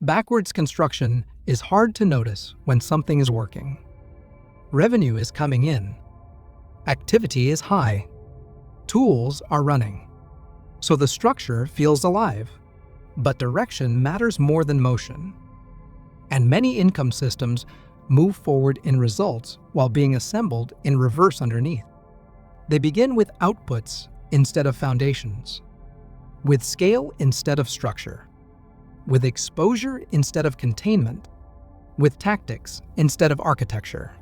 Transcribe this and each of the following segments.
Backwards construction is hard to notice when something is working. Revenue is coming in. Activity is high. Tools are running. So the structure feels alive. But direction matters more than motion. And many income systems move forward in results while being assembled in reverse underneath. They begin with outputs instead of foundations, with scale instead of structure, with exposure instead of containment, with tactics instead of architecture.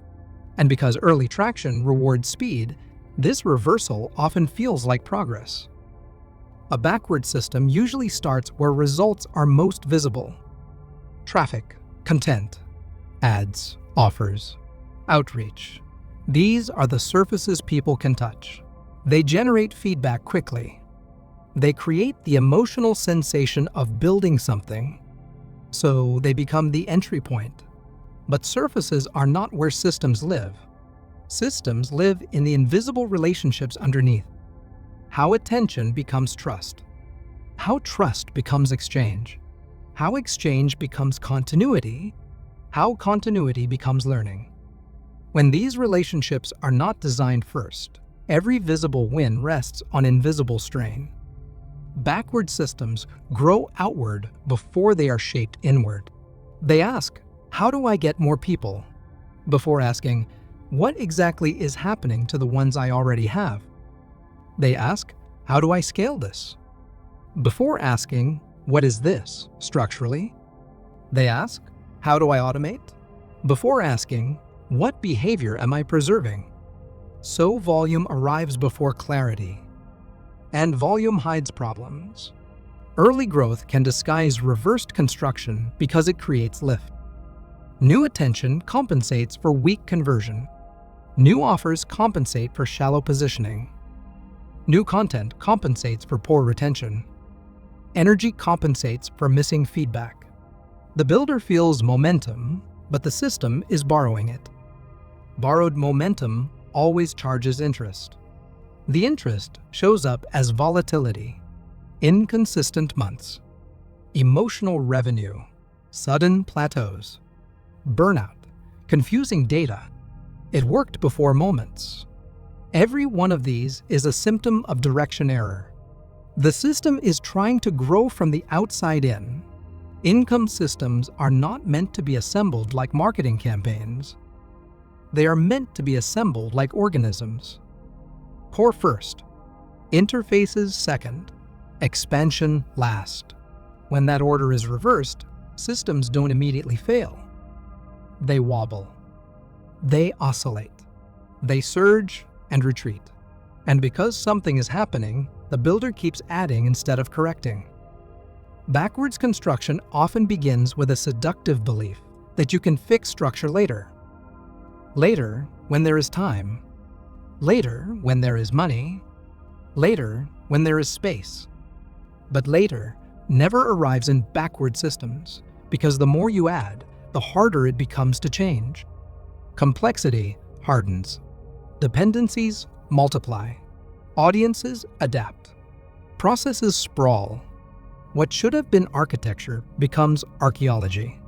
And because early traction rewards speed, this reversal often feels like progress. A backward system usually starts where results are most visible. Traffic, content, ads, offers, outreach. These are the surfaces people can touch. They generate feedback quickly. They create the emotional sensation of building something, so they become the entry point. But surfaces are not where systems live. Systems live in the invisible relationships underneath. How attention becomes trust. How trust becomes exchange. How exchange becomes continuity. How continuity becomes learning. When these relationships are not designed first, every visible win rests on invisible strain. Backward systems grow outward before they are shaped inward. They ask, how do I get more people? Before asking, what exactly is happening to the ones I already have? They ask, how do I scale this? Before asking, what is this structurally? They ask, how do I automate? Before asking, what behavior am I preserving? So volume arrives before clarity, and volume hides problems. Early growth can disguise reversed construction because it creates lift. New attention compensates for weak conversion. New offers compensate for shallow positioning. New content compensates for poor retention. Energy compensates for missing feedback. The builder feels momentum, but the system is borrowing it. Borrowed momentum always charges interest. The interest shows up as volatility, inconsistent months, emotional revenue, sudden plateaus, burnout, confusing data. It worked before moments. Every one of these is a symptom of direction error. The system is trying to grow from the outside in. Income systems are not meant to be assembled like marketing campaigns. They are meant to be assembled like organisms. Core first, interfaces second, expansion last. When that order is reversed, systems don't immediately fail. They wobble. They oscillate. They surge and retreat. And because something is happening, the builder keeps adding instead of correcting. Backwards construction often begins with a seductive belief that you can fix structure later. Later, when there is time. Later, when there is money. Later, when there is space. But later never arrives in backward systems, because the more you add, the harder it becomes to change. Complexity hardens. Dependencies multiply. Audiences adapt. Processes sprawl. What should have been architecture becomes archaeology.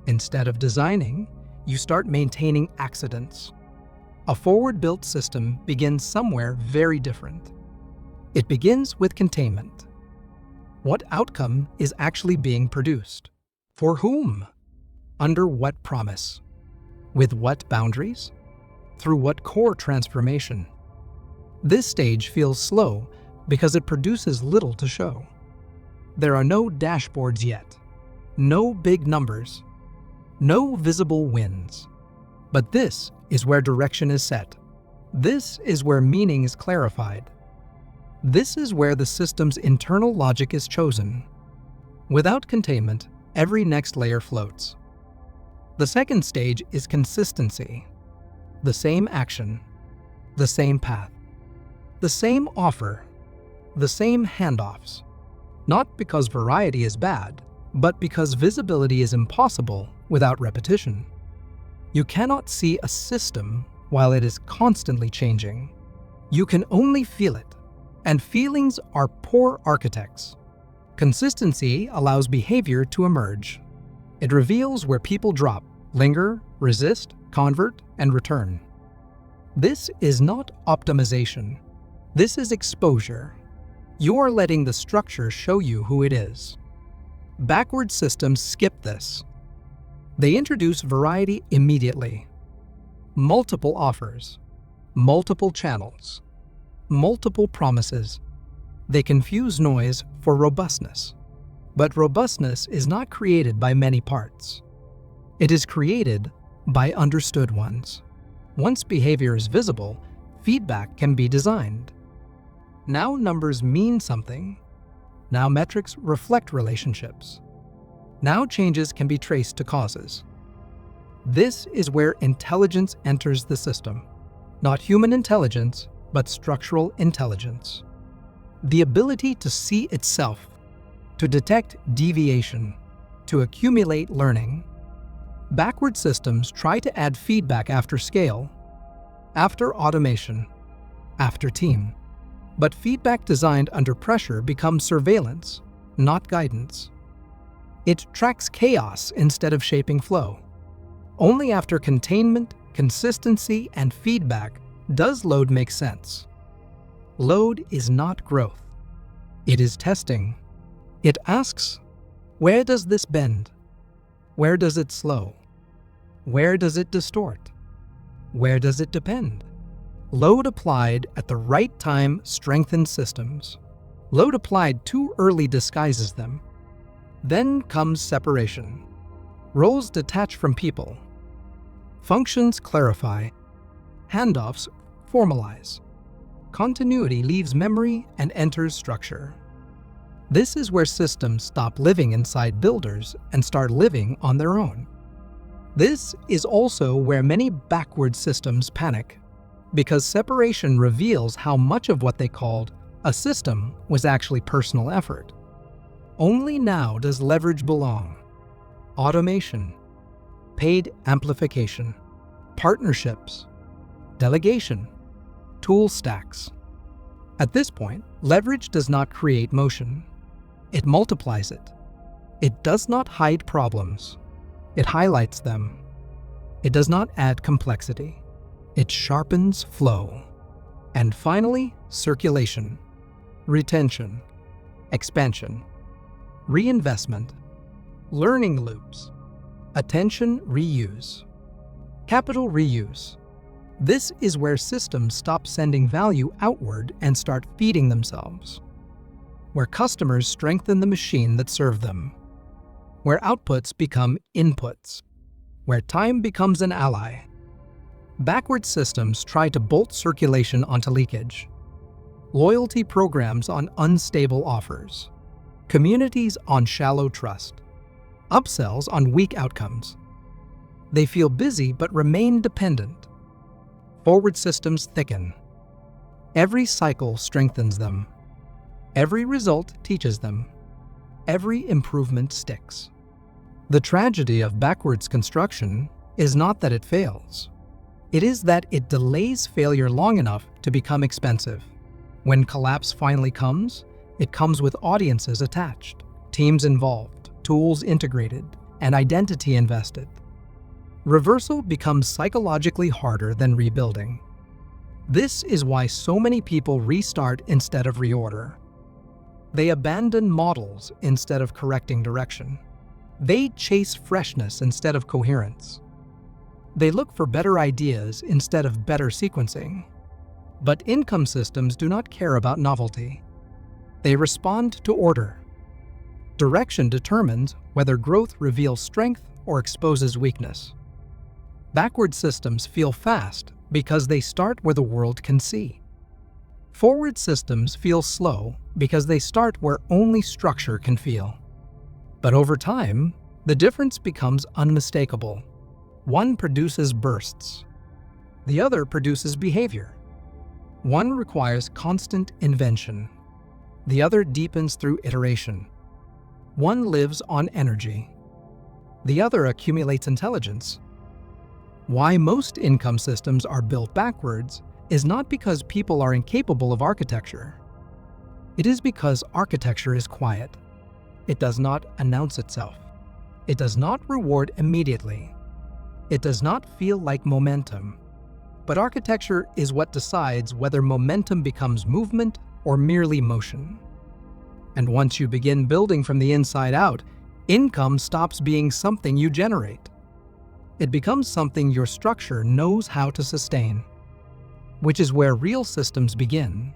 Instead of designing, you start maintaining accidents. A forward-built system begins somewhere very different. It begins with containment. What outcome is actually being produced? For whom? Under what promise? With what boundaries? Through what core transformation? This stage feels slow because it produces little to show. There are no dashboards yet, no big numbers, no visible wins. But this is where direction is set. This is where meaning is clarified. This is where the system's internal logic is chosen. Without containment, every next layer floats. The second stage is consistency. The same action, the same path, the same offer, the same handoffs. Not because variety is bad, but because visibility is impossible without repetition. You cannot see a system while it is constantly changing. You can only feel it, and feelings are poor architects. Consistency allows behavior to emerge. It reveals where people drop, linger, resist, convert, and return. This is not optimization. This is exposure. You're letting the structure show you who it is. Backward systems skip this. They introduce variety immediately. Multiple offers, multiple channels, multiple promises. They confuse noise for robustness. But robustness is not created by many parts. It is created by understood ones. Once behavior is visible, feedback can be designed. Now numbers mean something. Now metrics reflect relationships. Now changes can be traced to causes. This is where intelligence enters the system. Not human intelligence, but structural intelligence. The ability to see itself, to detect deviation, to accumulate learning. Backward systems try to add feedback after scale, after automation, after team. But feedback designed under pressure becomes surveillance, not guidance. It tracks chaos instead of shaping flow. Only after containment, consistency, and feedback does load make sense. Load is not growth. It is testing. It asks, where does this bend? Where does it slow? Where does it distort? Where does it depend? Load applied at the right time strengthens systems. Load applied too early disguises them. Then comes separation. Roles detach from people. Functions clarify. Handoffs formalize. Continuity leaves memory and enters structure. This is where systems stop living inside builders and start living on their own. This is also where many backward systems panic, because separation reveals how much of what they called a system was actually personal effort. Only now does leverage belong. Automation, paid amplification, partnerships, delegation, tool stacks. At this point, leverage does not create motion. It multiplies it. It does not hide problems. It highlights them. It does not add complexity. It sharpens flow. And finally, circulation, retention, expansion, reinvestment, learning loops, attention reuse, capital reuse. This is where systems stop sending value outward and start feeding themselves, where customers strengthen the machine that served them, where outputs become inputs, where time becomes an ally. Backward systems try to bolt circulation onto leakage, loyalty programs on unstable offers, communities on shallow trust, upsells on weak outcomes. They feel busy but remain dependent. Forward systems thicken. Every cycle strengthens them. Every result teaches them. Every improvement sticks. The tragedy of backwards construction is not that it fails. It is that it delays failure long enough to become expensive. When collapse finally comes, it comes with audiences attached, teams involved, tools integrated, and identity invested. Reversal becomes psychologically harder than rebuilding. This is why so many people restart instead of reorder. They abandon models instead of correcting direction. They chase freshness instead of coherence. They look for better ideas instead of better sequencing. But income systems do not care about novelty. They respond to order. Direction determines whether growth reveals strength or exposes weakness. Backward systems feel fast because they start where the world can see. Forward systems feel slow because they start where only structure can feel. But over time, the difference becomes unmistakable. One produces bursts. The other produces behavior. One requires constant invention. The other deepens through iteration. One lives on energy. The other accumulates intelligence. Why most income systems are built backwards is not because people are incapable of architecture. It is because architecture is quiet. It does not announce itself. It does not reward immediately. It does not feel like momentum. But architecture is what decides whether momentum becomes movement or merely motion. And once you begin building from the inside out, income stops being something you generate. It becomes something your structure knows how to sustain, which is where real systems begin.